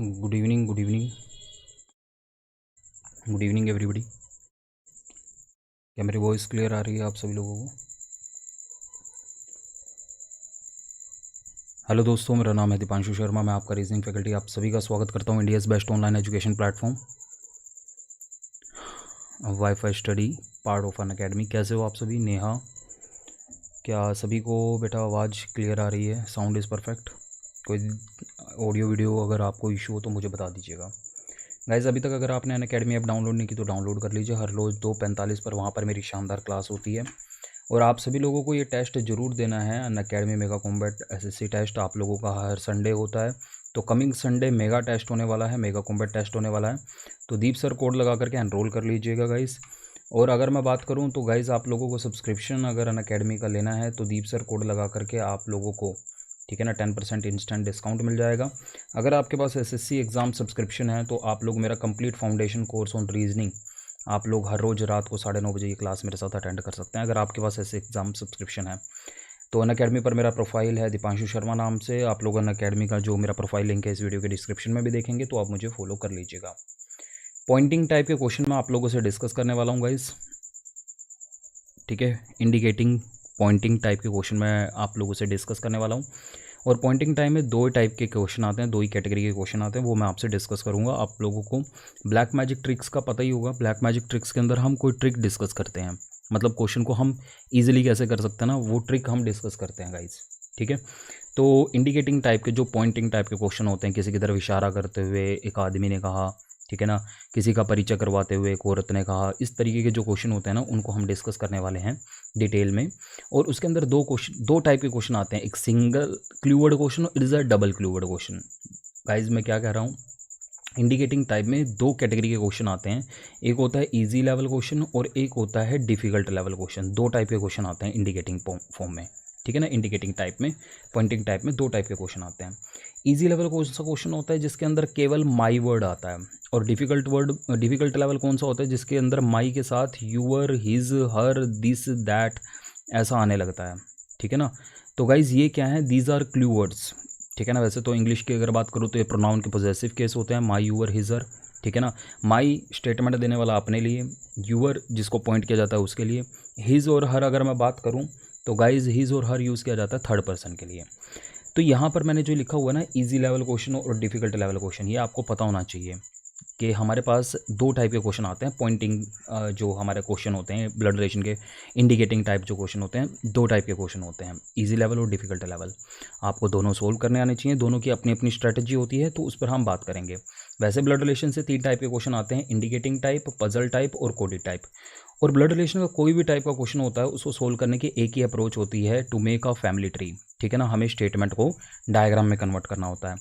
Good evening good evening good evening everybody. क्या मेरी voice clear आ रही है आप सभी लोगों को? हेलो दोस्तों, मेरा नाम है दीपांशु शर्मा। मैं आपका रीजनिंग फैकल्टी आप सभी का स्वागत करता हूं India's best online education platform wifi study part of an academy. कैसे हो आप सभी? नेहा, क्या सभी को बेटा आवाज़ क्लियर आ रही है? Sound is perfect? कोई ऑडियो वीडियो अगर आपको इशू हो तो मुझे बता दीजिएगा। गाइज़, अभी तक अगर आपने अन अकेडमी ऐप डाउनलोड नहीं की तो डाउनलोड कर लीजिए। हर रोज़ 2:45 पर वहाँ पर मेरी शानदार क्लास होती है। और आप सभी लोगों को ये टेस्ट ज़रूर देना है। Unacademy mega combat SSC test आप लोगों का हर संडे होता है। तो कमिंग संडे मेगा टेस्ट होने वाला है, मेगा कॉम्बैट टेस्ट होने वाला है। तो दीप सर कोड लगा करके एनरोल कर लीजिएगा गाइज़। और अगर मैं बात करूं तो गाइज़, आप लोगों को सब्सक्रिप्शन अगर अन अकेडमी का लेना है तो दीप सर कोड लगा करके आप लोगों को, ठीक है ना, 10% इंस्टेंट डिस्काउंट मिल जाएगा। अगर आपके पास एसएससी एग्ज़ाम सब्सक्रिप्शन है तो आप लोग मेरा complete foundation course on reasoning आप लोग हर रोज़ रात को 9:30 बजे ये क्लास मेरे साथ अटेंड कर सकते हैं अगर आपके पास ऐसे एग्ज़ाम सब्सक्रिप्शन है। तो अन अकेडमी पर मेरा प्रोफाइल है दीपांशु शर्मा नाम से। आप लोग अन अकेडमी का जो मेरा प्रोफाइल लिंक है इस वीडियो के डिस्क्रिप्शन में भी देखेंगे, तो आप मुझे फॉलो कर लीजिएगा। पॉइंटिंग टाइप के क्वेश्चन मैं आप लोगों से डिस्कस करने वाला हूँ गाइस, ठीक है। इंडिकेटिंग पॉइंटिंग टाइप के क्वेश्चन मैं आप लोगों से डिस्कस करने वाला हूँ। और पॉइंटिंग टाइम में दो टाइप के क्वेश्चन आते हैं, दो ही कैटेगरी के क्वेश्चन आते हैं, वो मैं आपसे डिस्कस करूंगा। आप लोगों को ब्लैक मैजिक ट्रिक्स का पता ही होगा। ब्लैक मैजिक ट्रिक्स के अंदर हम कोई ट्रिक डिस्कस करते हैं, मतलब क्वेश्चन को हम ईजिली कैसे कर सकते हैं ना, वो ट्रिक हम डिस्कस करते हैं गाइज, ठीक है। तो इंडिकेटिंग टाइप के जो पॉइंटिंग टाइप के क्वेश्चन होते हैं, किसी की तरफ इशारा करते हुए एक आदमी ने कहा, ठीक है ना, किसी का परिचय करवाते हुए एक औरत ने कहा, इस तरीके के जो क्वेश्चन होते हैं ना उनको हम डिस्कस करने वाले हैं डिटेल में। और उसके अंदर दो टाइप के क्वेश्चन आते हैं, एक सिंगल क्लूवर्ड क्वेश्चन और it is a double clue word question. Guys मैं क्या कह रहा हूँ, इंडिकेटिंग टाइप में दो कैटेगरी के क्वेश्चन आते हैं, एक होता है इजी लेवल क्वेश्चन और एक होता है डिफिकल्ट लेवल क्वेश्चन। दो टाइप के क्वेश्चन आते हैं इंडिकेटिंग फॉर्म में, ठीक है ना। इंडिकेटिंग टाइप में, पॉइंटिंग टाइप में दो टाइप के क्वेश्चन आते हैं। इजी लेवल कौन सा क्वेश्चन होता है जिसके अंदर केवल माई वर्ड आता है, और डिफिकल्ट लेवल कौन सा होता है जिसके अंदर माई के साथ your, his, her, this, that ऐसा आने लगता है, ठीक है ना। तो गाइज ये क्या है, दीज आर क्लू वर्ड्स, ठीक है ना। वैसे तो इंग्लिश की अगर बात करूँ तो ये प्रोनाउन के पॉजेसिव केस होते हैं, माई, यूअर, हिज, हर, ठीक है ना। माई स्टेटमेंट देने वाला अपने लिए, यूअर जिसको पॉइंट किया जाता है उसके लिए, हिज और हर अगर मैं बात करूँ तो गाइज हिज और हर यूज़ किया जाता है थर्ड पर्सन के लिए। तो यहाँ पर मैंने जो लिखा हुआ है ना, इजी लेवल क्वेश्चन और डिफिकल्ट लेवल क्वेश्चन, ये आपको पता होना चाहिए कि हमारे पास दो टाइप के क्वेश्चन आते हैं। पॉइंटिंग जो हमारे क्वेश्चन होते हैं ब्लड रिलेशन के, इंडिकेटिंग टाइप जो क्वेश्चन होते हैं, दो टाइप के क्वेश्चन होते हैं, इजी लेवल और डिफिकल्ट लेवल। आपको दोनों सोल्व करने आने चाहिए, दोनों की अपनी अपनी स्ट्रेटजी होती है, तो उस पर हम बात करेंगे। वैसे ब्लड रिलेशन से 3 टाइप के क्वेश्चन आते हैं, इंडिकेटिंग टाइप, पजल टाइप और कोडेड टाइप। और ब्लड रिलेशन का कोई भी टाइप का क्वेश्चन होता है उसको सोल्व करने की एक ही अप्रोच होती है, to make a family tree, ठीक है ना। हमें स्टेटमेंट को डायग्राम में कन्वर्ट करना होता है।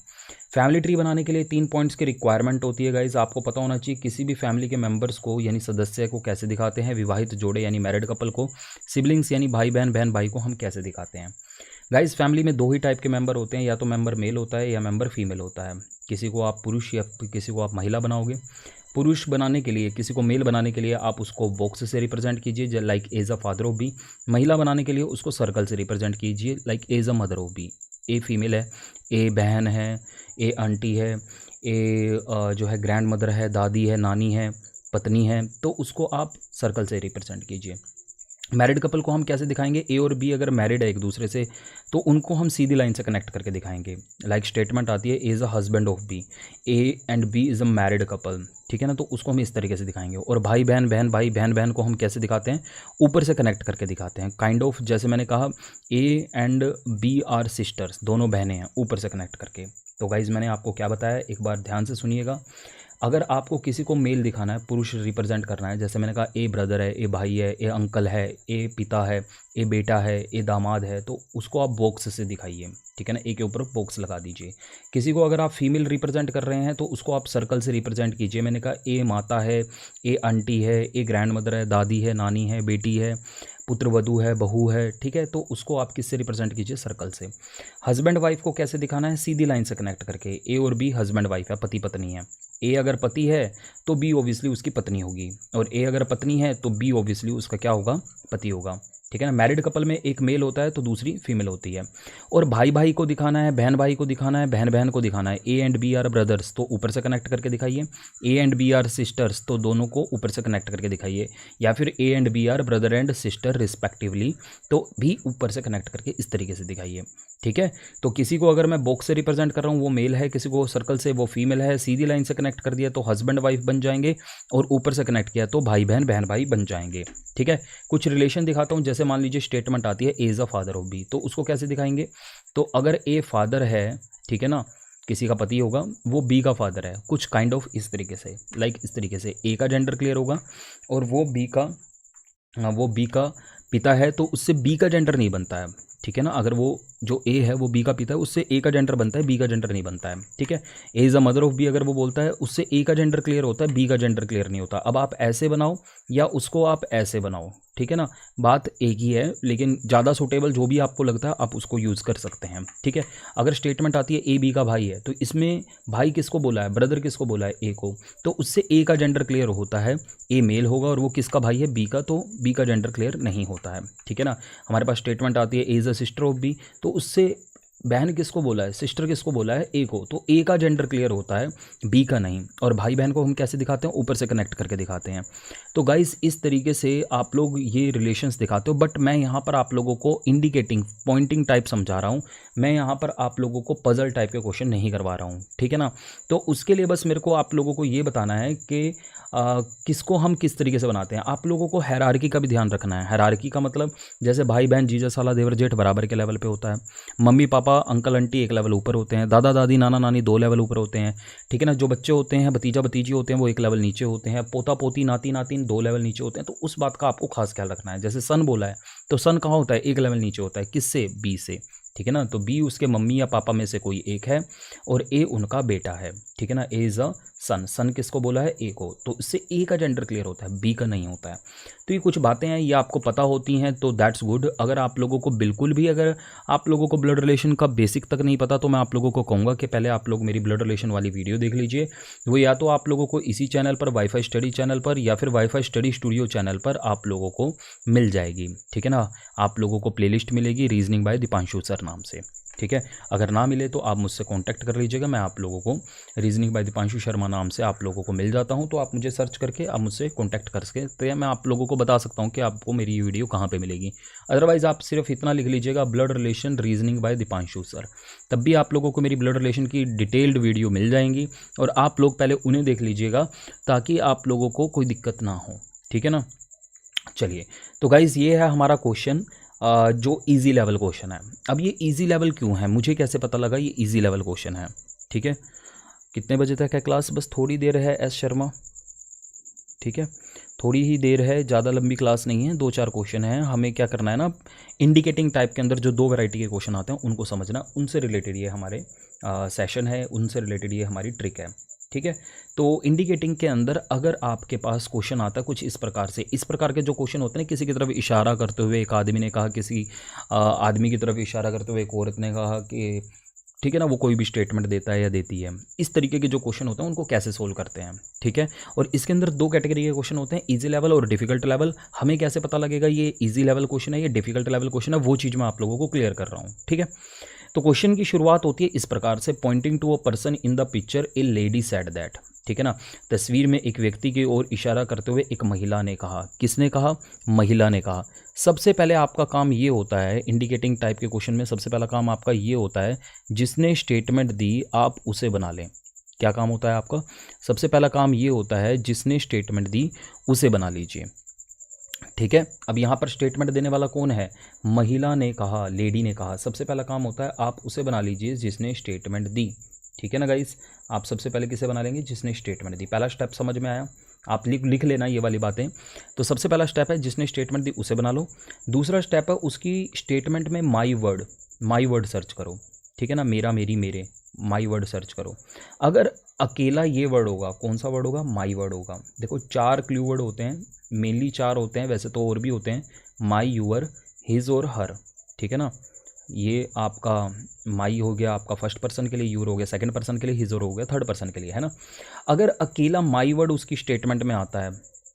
फैमिली ट्री बनाने के लिए 3 पॉइंट्स की रिक्वायरमेंट होती है गाइज। आपको पता होना चाहिए किसी भी फैमिली के मेंबर्स को यानी सदस्य को कैसे दिखाते हैं, विवाहित जोड़े यानी मैरिड कपल को, सिबलिंग्स यानी भाई बहन, बहन भाई को हम कैसे दिखाते हैं। गाइज फैमिली में दो ही टाइप के मेंबर होते हैं, या तो मेंबर मेल होता है या मेंबर फीमेल होता है। किसी को आप पुरुष या किसी को आप महिला बनाओगे। पुरुष बनाने के लिए, किसी को मेल बनाने के लिए आप उसको बॉक्स से रिप्रेजेंट कीजिए like as a father of B. महिला बनाने के लिए उसको सर्कल से रिप्रेजेंट कीजिए like as a mother of B. A female है, ए बहन है, ए आंटी है, ए जो है ग्रैंड मदर है, दादी है, नानी है, पत्नी है, तो उसको आप सर्कल से रिप्रेजेंट कीजिए। मैरिड कपल को हम कैसे दिखाएंगे, ए और बी अगर मैरिड है एक दूसरे से तो उनको हम सीधी लाइन से कनेक्ट करके दिखाएंगे। लाइक स्टेटमेंट आती है, A is a husband of B, A and B is a married couple, ठीक है ना। तो उसको हम इस तरीके से दिखाएंगे। और भाई बहन, बहन भाई, बहन बहन को हम कैसे दिखाते हैं, ऊपर से कनेक्ट करके दिखाते हैं। काइंड ऑफ जैसे मैंने कहा A and B are sisters, दोनों बहनें हैं, ऊपर से कनेक्ट करके। तो गाइज़ मैंने आपको क्या बताया, एक बार ध्यान से सुनिएगा। अगर आपको किसी को मेल दिखाना है, पुरुष रिप्रेजेंट करना है, जैसे मैंने कहा ए ब्रदर है, ए भाई है, ए अंकल है, ए पिता है, ए बेटा है, ए दामाद है, तो उसको आप बॉक्स से दिखाइए, ठीक है ना। ए के ऊपर बॉक्स लगा दीजिए। किसी को अगर आप फीमेल रिप्रेजेंट कर रहे हैं तो उसको आप सर्कल से रिप्रेजेंट कीजिए। मैंने कहा ए माता है, ए आंटी है, ए ग्रैंड मदर है, दादी है, नानी है, बेटी है, पुत्र वधू है, बहू है, ठीक है। तो उसको आप किससे रिप्रेजेंट कीजिए, सर्कल से। हस्बैंड वाइफ को कैसे दिखाना है, सीधी लाइन से कनेक्ट करके। ए और बी हस्बैंड वाइफ है, पति पत्नी है। ए अगर पति है तो बी ऑब्वियसली उसकी पत्नी होगी, और ए अगर पत्नी है तो बी ऑब्वियसली उसका क्या होगा, पति होगा। ठीक है ना। मैरिड कपल में एक मेल होता है तो दूसरी फीमेल होती है। और भाई भाई को दिखाना है, बहन भाई को दिखाना है, बहन बहन को दिखाना है। A and B are brothers तो ऊपर से कनेक्ट करके दिखाइए, A and B are sisters तो दोनों को ऊपर से कनेक्ट करके दिखाइए, या फिर A and B are brother and sister respectively तो भी ऊपर से कनेक्ट करके इस तरीके से दिखाइए। ठीक है। तो किसी को अगर मैं बॉक्स से रिप्रेजेंट कर रहा हूँ वो मेल है, किसी को सर्कल से वो फीमेल है, सीधी लाइन से कनेक्ट कर दिया तो हस्बैंड वाइफ बन जाएंगे, और ऊपर से कनेक्ट किया तो भाई बहन बहन भाई बन जाएंगे। ठीक है। कुछ रिलेशन दिखाता हूँ, जैसे मान लीजिए स्टेटमेंट आती है as a father of B, तो उसको कैसे दिखाएंगे। तो अगर ए फादर है, ठीक है ना, किसी का पति होगा, वो बी का फादर है, कुछ काइंड ऑफ इस तरीके से, लाइक इस तरीके से ए का जेंडर क्लियर होगा, और वो बी का पिता है तो उससे बी का जेंडर नहीं बनता है। ठीक है ना। अगर वो जो ए है वो बी का पिता है, उससे ए का जेंडर बनता है, बी का जेंडर नहीं बनता है। ठीक है। A is a mother of B अगर वो बोलता है, उससे ए का जेंडर क्लियर होता है, बी का जेंडर क्लियर नहीं होता। अब आप ऐसे बनाओ या उसको आप ऐसे बनाओ, ठीक है ना, बात एक ही है, लेकिन ज़्यादा सूटेबल जो भी आपको लगता है आप उसको यूज़ कर सकते हैं। ठीक है। अगर स्टेटमेंट आती है ए बी का भाई है, तो इसमें भाई किसको बोला है, ब्रदर किसको बोला है, ए को, तो उससे ए का जेंडर क्लियर होता है, ए मेल होगा, और वो किसका भाई है, बी का, तो बी का जेंडर क्लियर नहीं होता है। ठीक है ना। हमारे पास स्टेटमेंट आती है A is a sister of B, तो उससे बहन किसको बोला है, सिस्टर किसको बोला है, ए को, तो ए का जेंडर क्लियर होता है, बी का नहीं। और भाई बहन को हम कैसे दिखाते हैं, ऊपर से कनेक्ट करके दिखाते हैं। तो गाइस इस तरीके से आप लोग ये रिलेशंस दिखाते हो, बट मैं यहाँ पर आप लोगों को इंडिकेटिंग पॉइंटिंग टाइप समझा रहा हूँ, मैं यहाँ पर आप लोगों को पजल टाइप के क्वेश्चन नहीं करवा रहा हूँ। ठीक है ना। तो उसके लिए बस मेरे को आप लोगों को ये बताना है कि किसको हम किस तरीके से बनाते हैं। आप लोगों को हायरार्की का भी ध्यान रखना है। हायरार्की का मतलब जैसे भाई बहन जीजा साला देवर जेठ बराबर के लेवल पे होता है, मम्मी पापा अंकल आंटी एक लेवल ऊपर होते हैं, दादा दादी नाना नानी 2 लेवल ऊपर होते हैं। ठीक है ना। जो बच्चे होते हैं, भतीजा भतीजी होते हैं, वो 1 लेवल नीचे होते हैं, पोता पोती नाती नातिन 2 लेवल नीचे होते हैं। तो उस बात का आपको खास ख्याल रखना है। जैसे सन बोला है तो सन कहाँ होता है, 1 लेवल नीचे होता है, किससे, बी से। ठीक है ना। तो बी उसके मम्मी या पापा में से कोई एक है, और ए उनका बेटा है। ठीक है ना। ए इज़ अ सन, सन किसको बोला है, ए को, तो इससे ए का जेंडर क्लियर होता है, बी का नहीं होता है। तो ये कुछ बातें हैं, ये आपको पता होती हैं तो दैट्स गुड। अगर आप लोगों को बिल्कुल भी, अगर आप लोगों को ब्लड रिलेशन का बेसिक तक नहीं पता, तो मैं आप लोगों को कहूँगा कि पहले आप लोग मेरी ब्लड रिलेशन वाली वीडियो देख लीजिए। वो या तो आप लोगों को इसी चैनल पर, वाईफाई स्टडी चैनल पर, या फिर वाईफाई स्टडी स्टूडियो चैनल पर आप लोगों को मिल जाएगी। ठीक है ना। आप लोगों को प्लेलिस्ट मिलेगी रीजनिंग बाय दीपांशु सर नाम से। ठीक है। अगर ना मिले तो आप मुझसे कांटेक्ट कर लीजिएगा, मैं आप लोगों को रीजनिंग बाय दीपांशु शर्मा नाम से आप लोगों को मिल जाता हूं, तो आप मुझे सर्च करके आप मुझसे कांटेक्ट कर सकते हैं। मैं आप लोगों को बता सकता हूं कि आपको मेरी ये वीडियो कहां पे मिलेगी। अदरवाइज़ आप सिर्फ इतना लिख लीजिएगा, blood relation reasoning bye Deepanshu sir, तब भी आप लोगों को मेरी ब्लड रिलेशन की डिटेल्ड वीडियो मिल जाएंगी, और आप लोग पहले उन्हें देख लीजिएगा ताकि आप लोगों को कोई दिक्कत ना हो। ठीक है ना। चलिए, तो गाइज़ ये है हमारा क्वेश्चन, जो इजी लेवल क्वेश्चन है। अब ये इजी लेवल क्यों है, मुझे कैसे पता लगा ये इजी लेवल क्वेश्चन है। ठीक है। कितने बजे तक है क्लास, बस थोड़ी देर है एस शर्मा। ठीक है, थोड़ी ही देर है, ज़्यादा लंबी क्लास नहीं है, 2-4 क्वेश्चन हैं। हमें क्या करना है ना, इंडिकेटिंग टाइप के अंदर जो 2 वैरायटी के क्वेश्चन आते हैं उनको समझना, उनसे रिलेटेड ये हमारे सेशन है, उनसे रिलेटेड ये हमारी ट्रिक है। ठीक है। तो इंडिकेटिंग के अंदर अगर आपके पास क्वेश्चन आता है कुछ इस प्रकार से, इस प्रकार के जो क्वेश्चन होते हैं, किसी की तरफ इशारा करते हुए एक आदमी ने कहा, किसी आदमी की तरफ इशारा करते हुए एक औरत ने कहा कि, ठीक है ना, वो कोई भी स्टेटमेंट देता है या देती है, इस तरीके के जो क्वेश्चन होते हैं उनको कैसे सोल्व करते हैं। ठीक है। और इसके अंदर 2 कैटेगरी के क्वेश्चन होते हैं, इजी लेवल और डिफिकल्ट लेवल। हमें कैसे पता लगेगा ये इजी लेवल क्वेश्चन है, ये डिफिकल्ट लेवल क्वेश्चन है, वो चीज़ मैं आप लोगों को क्लियर कर रहा हूँ। ठीक है। तो क्वेश्चन की शुरुआत होती है इस प्रकार से, pointing to a person in the picture a lady said that. ठीक है ना। तस्वीर में एक व्यक्ति की ओर इशारा करते हुए एक महिला ने कहा। किसने कहा, महिला ने कहा। सबसे पहले आपका काम ये होता है, इंडिकेटिंग टाइप के क्वेश्चन में सबसे पहला काम आपका ये होता है, जिसने स्टेटमेंट दी आप उसे बना लें। क्या काम होता है आपका, सबसे पहला काम ये होता है, जिसने स्टेटमेंट दी उसे बना लीजिए। ठीक है। अब यहाँ पर स्टेटमेंट देने वाला कौन है, महिला ने कहा, लेडी ने कहा। सबसे पहला काम होता है आप उसे बना लीजिए जिसने स्टेटमेंट दी। ठीक है ना गाइस, आप सबसे पहले किसे बना लेंगे, जिसने स्टेटमेंट दी। पहला स्टेप समझ में आया, आप लिख लेना ये वाली बातें। तो सबसे पहला स्टेप है जिसने स्टेटमेंट दी उसे बना लो। दूसरा स्टेप है उसकी स्टेटमेंट में माई वर्ड सर्च करो। ठीक है ना, मेरा मेरी मेरे, माई वर्ड सर्च करो। अगर अकेला ये वर्ड होगा, कौन सा वर्ड होगा, माई वर्ड होगा। देखो 4 क्लू वर्ड होते हैं, मेनली 4 होते हैं, वैसे तो और भी होते हैं, माई, यूअर, हिज और हर। ठीक है ना। ये आपका माई हो गया आपका फर्स्ट पर्सन के लिए, यूर हो गया सेकंड पर्सन के लिए, हिज और हो गया थर्ड पर्सन के लिए, है ना। अगर अकेला माई वर्ड उसकी स्टेटमेंट में आता है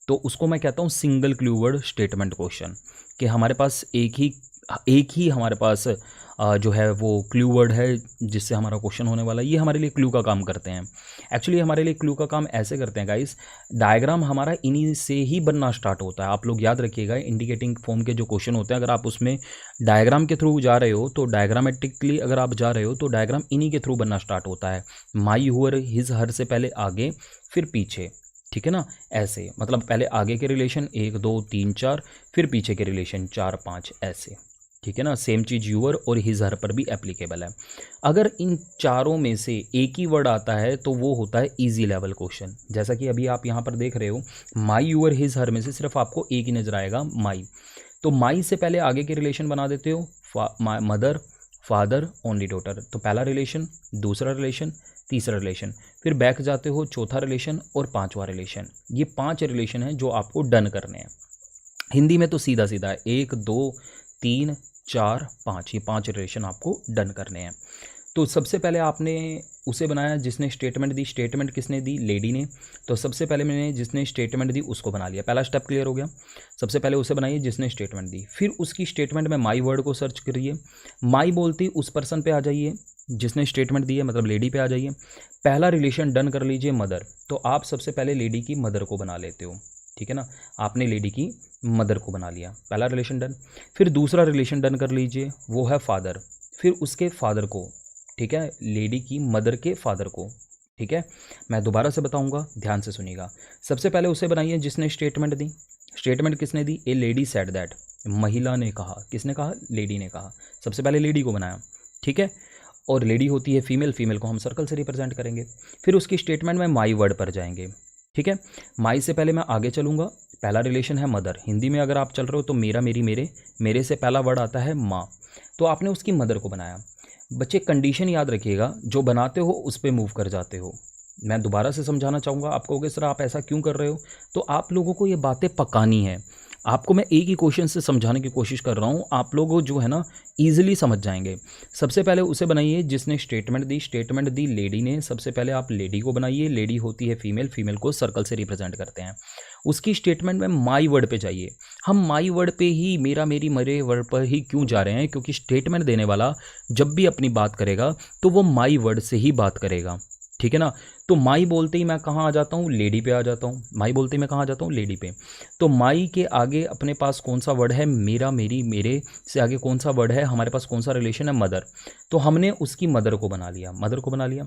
तो उसको मैं कहता हूँ single clue word statement question, कि हमारे पास एक ही हमारे पास जो है वो क्लू वर्ड है जिससे हमारा क्वेश्चन होने वाला है। ये हमारे लिए क्लू का काम करते हैं। एक्चुअली हमारे लिए क्लू का काम ऐसे करते हैं गाइस, डायग्राम हमारा इन्हीं से ही बनना स्टार्ट होता है। आप लोग याद रखिएगा, इंडिकेटिंग फॉर्म के जो क्वेश्चन होते हैं, अगर आप उसमें डायग्राम के थ्रू जा रहे हो तो डायग्रामेटिकली अगर आप जा रहे हो तो डायग्राम इन्हीं के थ्रू बनना स्टार्ट होता है। माई, हुअर, हिज, हर से पहले आगे फिर पीछे, ठीक है ना। ऐसे मतलब पहले आगे के रिलेशन 1 2 3 4, फिर पीछे के रिलेशन 4 5, ऐसे, ठीक है ना। सेम चीज़ यूअर और हिज हर पर भी एप्लीकेबल है। अगर इन चारों में से एक ही वर्ड आता है तो वो होता है इजी लेवल क्वेश्चन। जैसा कि अभी आप यहाँ पर देख रहे हो, माई, यूअर, हिज हर में से सिर्फ आपको एक ही नजर आएगा, माई। तो माई से पहले आगे के रिलेशन बना देते हो, मदर, फादर, ओनली डॉटर। तो पहला रिलेशन, दूसरा रिलेशन, तीसरा रिलेशन, फिर बैक जाते हो, चौथा रिलेशन और पांचवा रिलेशन। ये 5 रिलेशन हैं जो आपको डन करने हैं। हिंदी में तो सीधा सीधा है, 1 2 3 4 5, ये 5 रिलेशन आपको डन करने हैं। तो सबसे पहले आपने उसे बनाया जिसने स्टेटमेंट दी। स्टेटमेंट किसने दी? लेडी ने। तो सबसे पहले मैंने जिसने स्टेटमेंट दी उसको बना लिया, पहला स्टेप क्लियर हो गया। सबसे पहले उसे बनाइए जिसने स्टेटमेंट दी, फिर उसकी स्टेटमेंट में माई वर्ड को सर्च करिए। माई बोलती उस पर्सन पे आ जाइए जिसने स्टेटमेंट दी है, मतलब लेडी पे आ जाइए। पहला रिलेशन डन कर लीजिए, मदर। तो आप सबसे पहले लेडी की मदर को बना लेते हो, ठीक है ना। आपने लेडी की मदर को बना लिया, पहला रिलेशन डन। फिर दूसरा रिलेशन डन कर लीजिए, वो है फादर। फिर उसके फादर को, ठीक है, लेडी की मदर के फादर को, ठीक है। मैं दोबारा से बताऊंगा, ध्यान से सुनिएगा। सबसे पहले उसे बनाइए जिसने स्टेटमेंट दी। स्टेटमेंट किसने दी? ए लेडी सेड दैट, महिला ने कहा। किसने कहा? लेडी ने कहा। सबसे पहले लेडी को बनाया, ठीक है। और लेडी होती है फीमेल, फीमेल को हम सर्कल से रिप्रेजेंट करेंगे। फिर उसकी स्टेटमेंट में माई वर्ड पर जाएंगे, ठीक है। माई से पहले मैं आगे चलूंगा, पहला रिलेशन है मदर। हिंदी में अगर आप चल रहे हो तो मेरा, मेरी, मेरे, मेरे से पहला वर्ड आता है माँ। तो आपने उसकी मदर को बनाया। बच्चे कंडीशन याद रखिएगा, जो बनाते हो उस पर मूव कर जाते हो। मैं दोबारा से समझाना चाहूँगा, आप कहोगे सर आप ऐसा क्यों कर रहे हो? तो आप लोगों को ये बातें पकानी है। आपको मैं एक ही क्वेश्चन से समझाने की कोशिश कर रहा हूँ, आप लोग जो है ना ईजिली समझ जाएंगे। सबसे पहले उसे बनाइए जिसने स्टेटमेंट दी। स्टेटमेंट दी लेडी ने। सबसे पहले आप लेडी को बनाइए, लेडी होती है फीमेल, फीमेल को सर्कल से रिप्रेजेंट करते हैं। उसकी स्टेटमेंट में माई वर्ड पे जाइए। हम माई वर्ड पे ही, मेरा, मेरी, मेरे वर्ड पर ही क्यों जा रहे हैं? क्योंकि स्टेटमेंट देने वाला जब भी अपनी बात करेगा तो वो माई वर्ड से ही बात करेगा, ठीक है ना। तो माई बोलते ही मैं कहाँ आ जाता हूँ? लेडी पे आ जाता हूँ। माई बोलते ही मैं कहाँ आ जाता हूँ? लेडी पे। तो माई के आगे अपने पास कौन सा वर्ड है? मेरा, मेरी, मेरे से आगे कौन सा वर्ड है? हमारे पास कौन सा रिलेशन है? मदर। तो हमने उसकी मदर को बना लिया, मदर को बना लिया।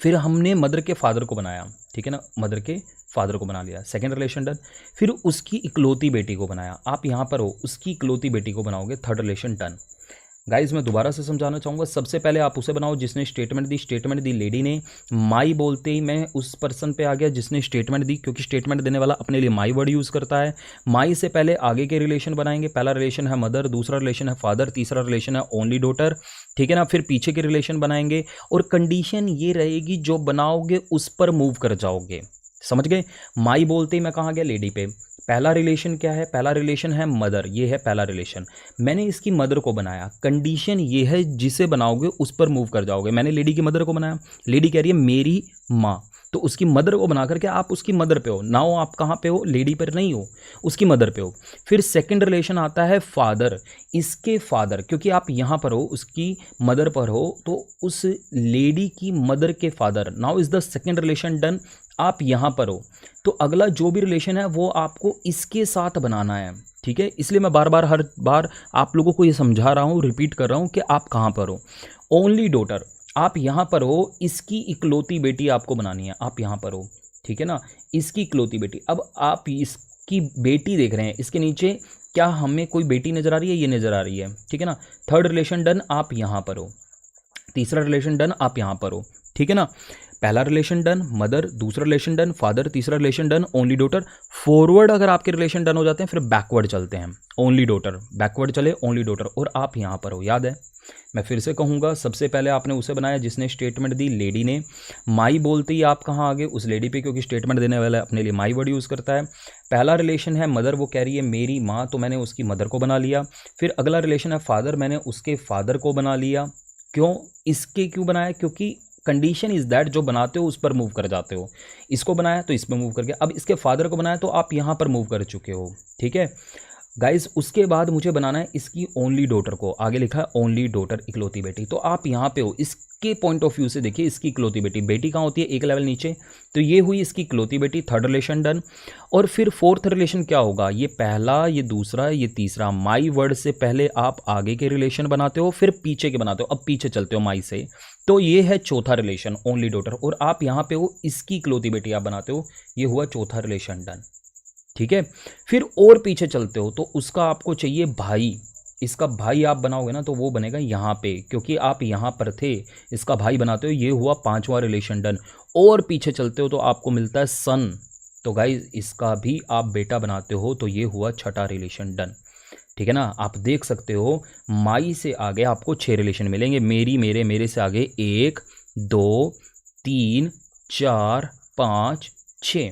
फिर हमने मदर के फादर को बनाया, ठीक है ना, मदर के फादर को बना लिया, सेकंड रिलेशन डन। फिर उसकी इकलौती बेटी को बनाया, आप यहाँ पर हो, उसकी इकलौती बेटी को बनाओगे, थर्ड रिलेशन डन। गाइज मैं दोबारा से समझाना चाहूँगा, सबसे पहले आप उसे बनाओ जिसने स्टेटमेंट दी। स्टेटमेंट दी लेडी ने। माई बोलते ही मैं उस पर्सन पे आ गया जिसने स्टेटमेंट दी, क्योंकि स्टेटमेंट देने वाला अपने लिए माई वर्ड यूज़ करता है। माई से पहले आगे के रिलेशन बनाएंगे, पहला रिलेशन है मदर, दूसरा रिलेशन है फादर, तीसरा रिलेशन है ओनली डॉटर, ठीक है ना। फिर पीछे के रिलेशन बनाएंगे और कंडीशन ये रहेगी जो बनाओगे उस पर मूव कर जाओगे, समझ गए। माई बोलते ही मैं कहाँ गया? लेडी पे। पहला रिलेशन क्या है? पहला रिलेशन है मदर, ये है पहला रिलेशन। मैंने इसकी मदर को बनाया, कंडीशन ये है जिसे बनाओगे उस पर मूव कर जाओगे। मैंने लेडी की मदर को बनाया, लेडी कह रही है मेरी माँ, तो उसकी मदर को बना करके आप उसकी मदर पे हो। नाउ आप कहाँ पे हो? लेडी पर नहीं हो, उसकी मदर पे हो। फिर सेकंड रिलेशन आता है फादर, इसके फादर, क्योंकि आप यहाँ पर हो, उसकी मदर पर हो, तो उस लेडी की मदर के father. Now is the second relation done, आप यहाँ पर हो। तो अगला जो भी रिलेशन है वो आपको इसके साथ बनाना है, ठीक है। इसलिए मैं बार बार हर बार आप लोगों को ये समझा रहा हूँ, रिपीट कर रहा हूँ कि आप कहाँ पर हो। ओनली डॉटर, आप यहाँ पर हो, इसकी इकलौती बेटी आपको बनानी है, आप यहाँ पर हो, ठीक है ना, इसकी इकलौती बेटी। अब आप इसकी बेटी देख रहे हैं, इसके नीचे क्या हमें कोई बेटी नजर आ रही है? ये नजर आ रही है, ठीक है ना। थर्ड रिलेशन डन, आप यहाँ पर हो। तीसरा रिलेशन डन, आप यहाँ पर हो, ठीक है ना। पहला रिलेशन डन मदर, दूसरा रिलेशन डन फादर, तीसरा relation done only daughter. Forward अगर आपके रिलेशन डन हो जाते हैं फिर बैकवर्ड चलते हैं, ओनली डॉटर, बैकवर्ड चले ओनली डॉटर, और आप यहाँ पर हो, याद है। मैं फिर से कहूँगा, सबसे पहले आपने उसे बनाया जिसने स्टेटमेंट दी, लेडी ने। माई बोलते ही आप कहाँ आ गए? उस लेडी पे, क्योंकि स्टेटमेंट देने वाला अपने लिए माई वर्ड यूज़ करता है। पहला रिलेशन है मदर, वो कह रही है मेरी माँ, तो मैंने उसकी मदर को बना लिया। फिर अगला रिलेशन है फादर, मैंने उसके फादर को बना लिया। क्यों? इसके क्यों बनाया? क्योंकि कंडीशन इज दैट जो बनाते हो उस पर मूव कर जाते हो। इसको बनाया तो इस पर मूव कर गया, अब इसके फादर को बनाया तो आप यहाँ पर मूव कर चुके हो, ठीक है गाइज। उसके बाद मुझे बनाना है इसकी ओनली डॉटर को, आगे लिखा है ओनली डॉटर, इकलौती बेटी। तो आप यहाँ पे हो, इसके पॉइंट ऑफ व्यू से देखिए, इसकी इकलौती बेटी, बेटी कहाँ होती है, एक लेवल नीचे, तो ये हुई इसकी इकलौती बेटी, थर्ड रिलेशन डन। और फिर फोर्थ रिलेशन क्या होगा, ये पहला, ये दूसरा, ये तीसरा। माई वर्ड से पहले आप आगे के रिलेशन बनाते हो, फिर पीछे के बनाते हो, अब पीछे चलते हो माई से, तो ये है चौथा रिलेशन, ओनली डॉटर। और आप यहाँ पे हो, इसकी इकलौती बेटी आप बनाते हो, ये हुआ चौथा रिलेशन डन, ठीक है। फिर और पीछे चलते हो तो उसका आपको चाहिए भाई, इसका भाई आप बनाओगे ना तो वो बनेगा यहाँ पे, क्योंकि आप यहाँ पर थे, इसका भाई बनाते हो, ये हुआ पांचवा रिलेशन डन। और पीछे चलते हो तो आपको मिलता है सन, तो गाइज इसका भी आप बेटा बनाते हो, तो ये हुआ छठा रिलेशन डन, ठीक है ना। आप देख सकते हो माई से आगे आपको 6 रिलेशन मिलेंगे, मेरी, मेरे, मेरे से आगे 1 2 3 4 5 6,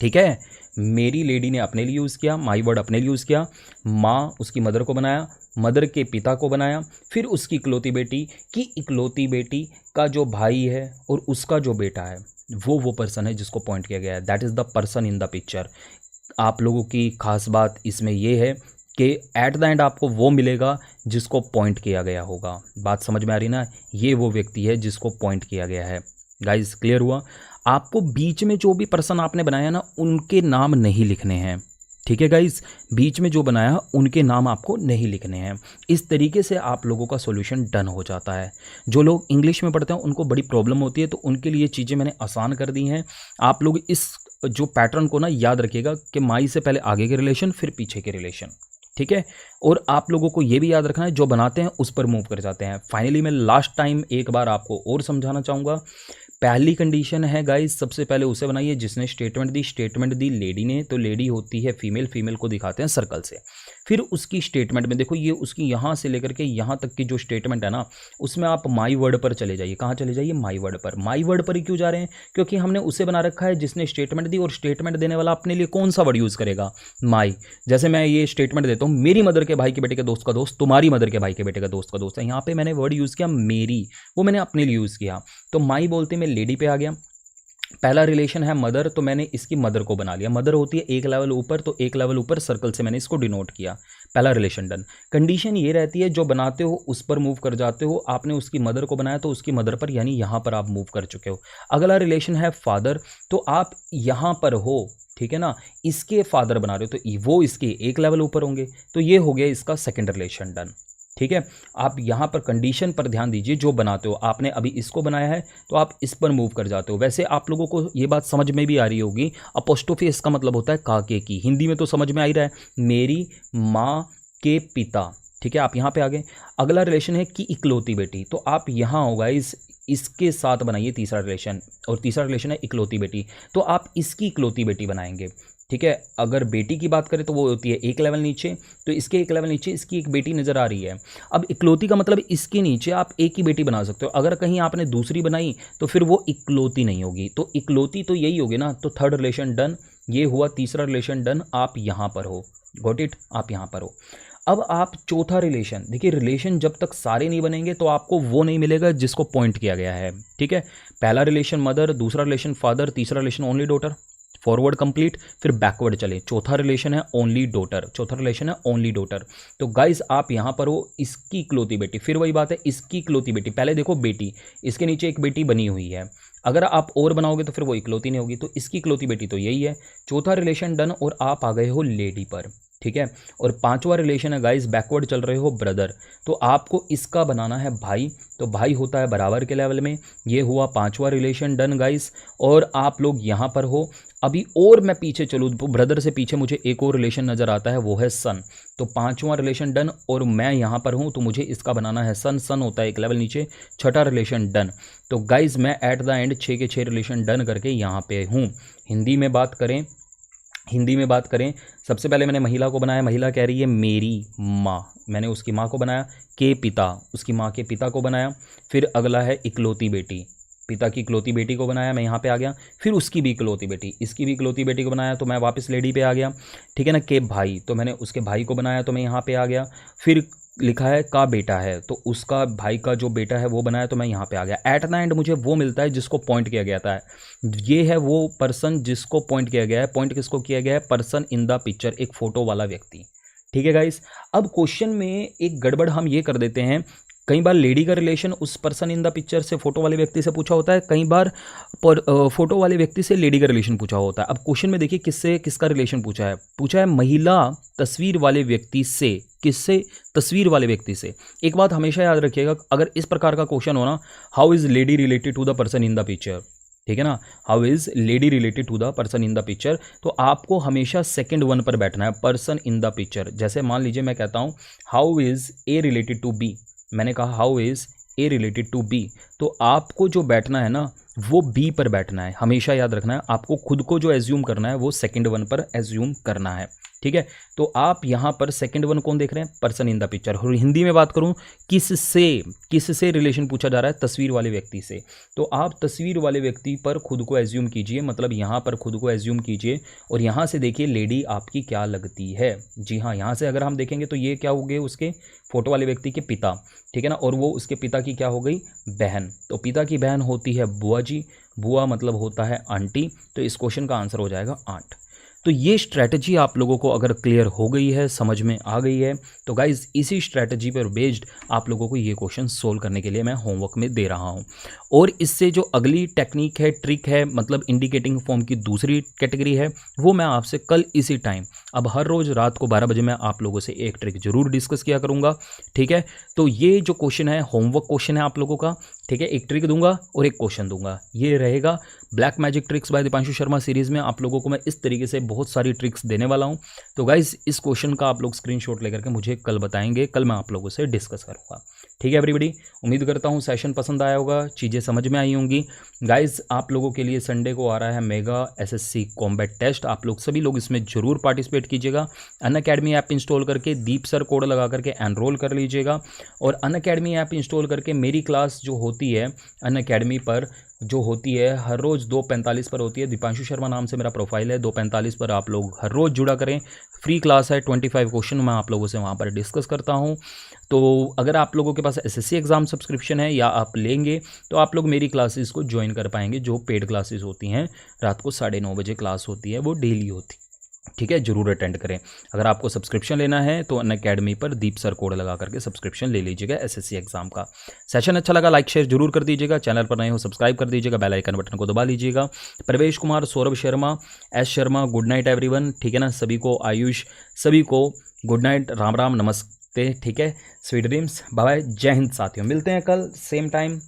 ठीक है। मेरी लेडी ने अपने लिए यूज़ किया, माई वर्ड अपने लिए यूज़ किया, माँ उसकी मदर को बनाया, मदर के पिता को बनाया, फिर उसकी इकलौती बेटी की इकलौती बेटी का जो भाई है और उसका जो बेटा है वो पर्सन है जिसको पॉइंट किया गया है, that is the person in the picture. आप लोगों की खास बात इसमें यह है कि एट द एंड आपको वो मिलेगा जिसको पॉइंट किया गया होगा। बात समझ में आ रही ना, ये वो व्यक्ति है जिसको पॉइंट किया गया है। गाइज क्लियर हुआ। आपको बीच में जो भी पर्सन आपने बनाया ना उनके नाम नहीं लिखने हैं, ठीक है गाइज, बीच में जो बनाया उनके नाम आपको नहीं लिखने हैं। इस तरीके से आप लोगों का सॉल्यूशन डन हो जाता है। जो लोग इंग्लिश में पढ़ते हैं उनको बड़ी प्रॉब्लम होती है, तो उनके लिए चीज़ें मैंने आसान कर दी हैं। आप लोग इस जो पैटर्न को ना याद रखिएगा कि माई से पहले आगे के रिलेशन, फिर पीछे के रिलेशन, ठीक है। और आप लोगों को ये भी याद रखना है जो बनाते हैं उस पर मूव कर जाते हैं। फाइनली मैं लास्ट टाइम एक बार आपको और समझाना चाहूँगा। पहली कंडीशन है गाइस, सबसे पहले उसे बनाइए जिसने स्टेटमेंट दी लेडी ने, तो लेडी होती है फीमेल, फीमेल को दिखाते हैं सर्कल से। फिर उसकी स्टेटमेंट में देखो, ये उसकी यहाँ से लेकर के यहाँ तक की जो स्टेटमेंट है ना, उसमें आप माई वर्ड पर चले जाइए। कहाँ चले जाइए, माई वर्ड पर। माई वर्ड पर ही क्यों जा रहे हैं, क्योंकि हमने उसे बना रखा है जिसने स्टेटमेंट दी, और स्टेटमेंट देने वाला अपने लिए कौन सा वर्ड यूज़ करेगा, माई। जैसे मैं ये स्टेटमेंट देता हूँ, मेरी मदर के भाई के बेटे के दोस्त का दोस्त, तुम्हारी मदर के भाई के बेटे का दोस्त है। यहाँ पे मैंने वर्ड यूज़ किया मेरी, वो मैंने अपने लिए यूज़ किया, तो माई बोलते मैं लेडी पे आ गया। पहला रिलेशन है मदर, तो मैंने इसकी मदर को बना लिया। मदर होती है एक लेवल ऊपर, तो एक लेवल ऊपर सर्कल से मैंने इसको डिनोट किया। पहला रिलेशन डन। कंडीशन ये रहती है जो बनाते हो उस पर मूव कर जाते हो। आपने उसकी मदर को बनाया तो उसकी मदर पर, यानी यहाँ पर आप मूव कर चुके हो। अगला रिलेशन है फादर, तो आप यहाँ पर हो, ठीक है ना, इसके फादर बना रहे हो तो वो इसके एक लेवल ऊपर होंगे, तो ये हो गया इसका सेकेंड रिलेशन डन, ठीक है। आप यहाँ पर कंडीशन पर ध्यान दीजिए जो बनाते हो। आपने अभी इसको बनाया है तो आप इस पर मूव कर जाते हो। वैसे आप लोगों को ये बात समझ में भी आ रही होगी, अपोस्ट्रोफी इसका मतलब होता है काके की, हिंदी में तो समझ में आ ही रहा है, मेरी माँ के पिता, ठीक है। आप यहाँ पे आ गए। अगला रिलेशन है कि इकलौती बेटी, तो आप यहाँ होगा इसके साथ बनाइए तीसरा रिलेशन, और तीसरा रिलेशन है इकलौती बेटी, तो आप इसकी इकलौती बेटी बनाएंगे, ठीक है। अगर बेटी की बात करें तो वो होती है एक लेवल नीचे, तो इसके एक लेवल नीचे इसकी एक बेटी नजर आ रही है। अब इकलौती का मतलब इसके नीचे आप एक ही बेटी बना सकते हो। अगर कहीं आपने दूसरी बनाई तो फिर वो इकलौती नहीं होगी, तो इकलौती तो यही होगी ना। तो थर्ड रिलेशन डन, ये हुआ तीसरा रिलेशन डन, आप यहाँ पर हो, गॉट इट, आप यहाँ पर हो। अब आप चौथा रिलेशन देखिए, रिलेशन जब तक सारे नहीं बनेंगे तो आपको वो नहीं मिलेगा जिसको पॉइंट किया गया है, ठीक है। पहला रिलेशन मदर, दूसरा रिलेशन फादर, तीसरा relation only daughter, forward complete, फिर बैकवर्ड चले। चौथा रिलेशन है ओनली डॉटर, चौथा रिलेशन है ओनली डॉटर। तो गाइस आप यहाँ पर हो, इसकी इकलौती बेटी, फिर वही बात है, इसकी इकलौती बेटी। पहले देखो बेटी, इसके नीचे एक बेटी बनी हुई है, अगर आप और बनाओगे तो फिर वो इकलौती नहीं होगी, तो इसकी इकलौती बेटी तो यही है। चौथा रिलेशन डन, और आप आ गए हो लेडी पर, ठीक है। और पांचवा रिलेशन है गाइस, बैकवर्ड चल रहे हो ब्रदर, तो आपको इसका बनाना है भाई, तो भाई होता है बराबर के लेवल में। ये हुआ पांचवा रिलेशन डन गाइस, और आप लोग यहाँ पर हो। अभी और मैं पीछे चलूँ, ब्रदर से पीछे मुझे एक और रिलेशन नज़र आता है, वो है सन, तो पांचवा रिलेशन डन, और मैं यहाँ पर हूँ तो मुझे इसका बनाना है सन, सन होता है एक लेवल नीचे, छठा रिलेशन डन। तो गाइज मैं एट द एंड 6 के 6 रिलेशन डन करके यहाँ पे हूँ। हिंदी में बात करें, सबसे पहले मैंने महिला को बनाया, महिला कह रही है मेरी माँ, मैंने उसकी माँ को बनाया। के पिता, उसकी माँ के पिता को बनाया। फिर अगला है इकलौती बेटी, पिता की इकलौती बेटी को बनाया, मैं यहाँ पे आ गया। फिर उसकी भी इकलौती बेटी, इसकी भी इकलौती बेटी को बनाया, तो मैं वापस लेडी पे आ गया, ठीक है ना। के भाई, तो मैंने उसके भाई को बनाया, तो मैं यहाँ पे आ गया। फिर लिखा है का बेटा है, तो उसका भाई का जो बेटा है वो बनाया, तो मैं यहाँ पे आ गया। एट द एंड मुझे वो मिलता है जिसको पॉइंट किया गया था। ये है वो पर्सन जिसको पॉइंट किया गया है। पॉइंट किसको किया गया है? पर्सन इन द पिक्चर, एक फोटो वाला व्यक्ति। ठीक है गाइस। अब क्वेश्चन में एक गड़बड़ हम ये कर देते हैं, कई बार लेडी का रिलेशन उस पर्सन इन द पिक्चर से, फोटो वाले व्यक्ति से पूछा होता है, कई बार फोटो वाले व्यक्ति से लेडी का रिलेशन पूछा होता है। अब क्वेश्चन में देखिए किससे किसका रिलेशन पूछा है। पूछा है महिला तस्वीर वाले व्यक्ति से। किससे? तस्वीर वाले व्यक्ति से। एक बात हमेशा याद रखिएगा, अगर इस प्रकार का क्वेश्चन हो ना, how is lady related to the person in the picture, ठीक है ना, how is lady related to the person in the picture, तो आपको हमेशा सेकंड वन पर बैठना है, पर्सन इन द पिक्चर। जैसे मान लीजिए मैं कहता हूँ how is A related to B, मैंने कहा how is A related to B, तो आपको जो बैठना है ना वो बी पर बैठना है। हमेशा याद रखना है, आपको खुद को जो एज्यूम करना है वो सेकंड वन पर एज्यूम करना है। ठीक है, तो आप यहाँ पर सेकंड वन कौन देख रहे हैं? Person in the picture. और हिंदी में बात करूँ, किससे रिलेशन पूछा जा रहा है? तस्वीर वाले व्यक्ति से। तो आप तस्वीर वाले व्यक्ति पर खुद को एज्यूम कीजिए, मतलब यहाँ पर खुद को एज्यूम कीजिए और यहाँ से देखिए लेडी आपकी क्या लगती है। जी हाँ, यहाँ से अगर हम देखेंगे तो ये क्या हो गए? उसके फोटो वाले व्यक्ति के पिता, ठीक है ना, और वो उसके पिता की क्या हो गई? बहन। तो पिता की बहन होती है बुआ जी, बुआ मतलब होता है आंटी, तो इस क्वेश्चन का आंसर हो जाएगा आंट। तो ये स्ट्रैटेजी आप लोगों को अगर क्लियर हो गई है, समझ में आ गई है, तो गाइज इसी स्ट्रैटेजी पर बेस्ड आप लोगों को ये क्वेश्चन सोल्व करने के लिए मैं होमवर्क में दे रहा हूँ। और इससे जो अगली टेक्निक है, ट्रिक है, मतलब इंडिकेटिंग फॉर्म की दूसरी कैटेगरी है, वो मैं आपसे कल इसी टाइम, अब हर रोज़ रात को 12 बजे मैं आप लोगों से एक ट्रिक जरूर डिस्कस किया करूँगा। ठीक है, तो ये जो क्वेश्चन है होमवर्क क्वेश्चन है आप लोगों का। ठीक है, एक ट्रिक दूंगा और एक क्वेश्चन दूंगा, ये रहेगा black magic tricks bye Deepanshu Sharma series में। आप लोगों को मैं इस तरीके से बहुत सारी ट्रिक्स देने वाला हूं। तो गाइज इस क्वेश्चन का आप लोग स्क्रीनशॉट लेकर के मुझे कल बताएंगे, कल मैं आप लोगों से डिस्कस करूंगा। ठीक है एवरीबॉडी, उम्मीद करता हूं सेशन पसंद आया होगा, चीज़ें समझ में आई होंगी। गाइज आप लोगों के लिए संडे को आ रहा है मेगा एसएससी कॉम्बैट टेस्ट, आप लोग सभी लोग इसमें जरूर पार्टिसिपेट कीजिएगा। अनअकैडमी ऐप इंस्टॉल करके दीप सर कोड लगा करके एनरोल कर लीजिएगा। और अनअकैडमी ऐप इंस्टॉल करके मेरी क्लास जो होती है अनअकैडमी पर, जो होती है हर रोज़ 2:45 पर होती है, दीपांशु शर्मा नाम से मेरा प्रोफाइल है, 2:45 पर आप लोग हर रोज़ जुड़ा करें। फ्री क्लास है, 25 क्वेश्चन मैं आप लोगों से वहाँ पर डिस्कस करता हूँ। तो अगर आप लोगों के पास एसएससी एग्ज़ाम सब्सक्रिप्शन है या आप लेंगे तो आप लोग मेरी क्लासेस को ज्वाइन कर पाएंगे, जो पेड क्लासेस होती हैं, रात को 9:30 बजे क्लास होती है, वो डेली होती है। ठीक है, जरूर अटेंड करें। अगर आपको सब्सक्रिप्शन लेना है तो अनअकैडमी पर दीप सर कोड लगा करके सब्सक्रिप्शन ले लीजिएगा एसएससी एग्जाम का। सेशन अच्छा लगा लाइक शेयर जरूर कर दीजिएगा, चैनल पर नए हो सब्सक्राइब कर दीजिएगा, बेल आइकन बटन को दबा लीजिएगा। प्रवेश Kumar, Saurabh Sharma, S Sharma, good night everyone. ठीक है ना, सभी को, आयुष, सभी को गुड नाइट, राम राम, नमस्ते। ठीक है, स्वीट ड्रीम्स, बाय, जय हिंद साथियों, मिलते हैं कल सेम टाइम